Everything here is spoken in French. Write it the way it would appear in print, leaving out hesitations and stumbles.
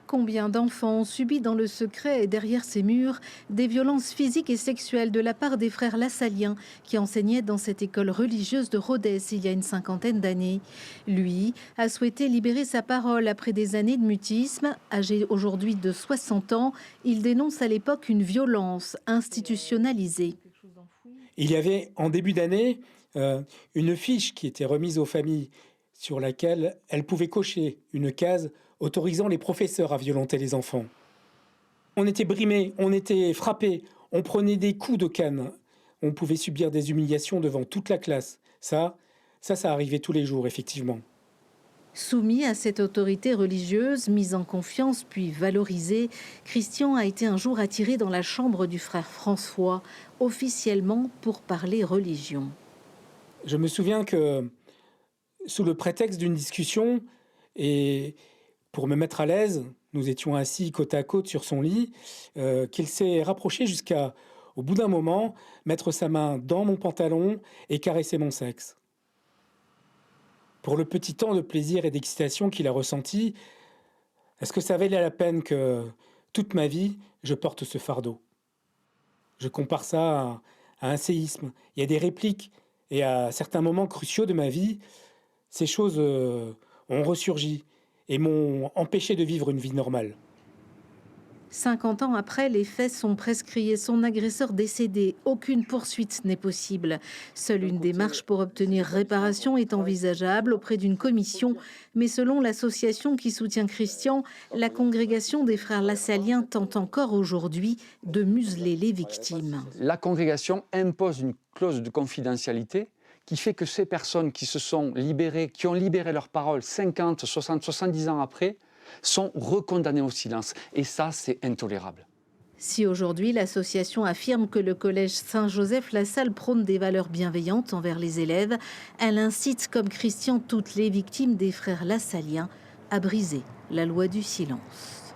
Combien d'enfants ont subi dans le secret et derrière ces murs des violences physiques et sexuelles de la part des frères Lassaliens qui enseignaient dans cette école religieuse de Rodez il y a une cinquantaine d'années. Lui a souhaité libérer sa parole après des années de mutisme. Âgé aujourd'hui de 60 ans, il dénonce à l'époque une violence institutionnalisée. Il y avait en début d'année une fiche qui était remise aux familles sur laquelle elles pouvaient cocher une case autorisant les professeurs à violenter les enfants. On était brimés, on était frappés, on prenait des coups de canne, on pouvait subir des humiliations devant toute la classe. Ça arrivait tous les jours, effectivement. Soumis à cette autorité religieuse, mise en confiance puis valorisée, Christian a été un jour attiré dans la chambre du frère François, officiellement pour parler religion. Je me souviens que, sous le prétexte d'une discussion, et pour me mettre à l'aise, nous étions assis côte à côte sur son lit, qu'il s'est rapproché jusqu'à, au bout d'un moment, mettre sa main dans mon pantalon et caresser mon sexe. Pour le petit temps de plaisir et d'excitation qu'il a ressenti, est-ce que ça valait la peine que, toute ma vie, je porte ce fardeau? Je compare ça à un séisme. Il y a des répliques, et à certains moments cruciaux de ma vie, ces choses ont ressurgi et m'ont empêché de vivre une vie normale. 50 ans après, les faits sont prescrits et son agresseur décédé. Aucune poursuite n'est possible. Seule une démarche pour obtenir réparation est envisageable auprès d'une commission. Mais selon l'association qui soutient Christian, la congrégation des frères Lassaliens tente encore aujourd'hui de museler les victimes. La congrégation impose une clause de confidentialité qui fait que ces personnes qui se sont libérées, qui ont libéré leur parole 50, 60, 70 ans après, sont recondamnées au silence. Et ça, c'est intolérable. Si aujourd'hui l'association affirme que le collège Saint-Joseph-la-Salle prône des valeurs bienveillantes envers les élèves, elle incite, comme Christian, toutes les victimes des frères Lassaliens à briser la loi du silence.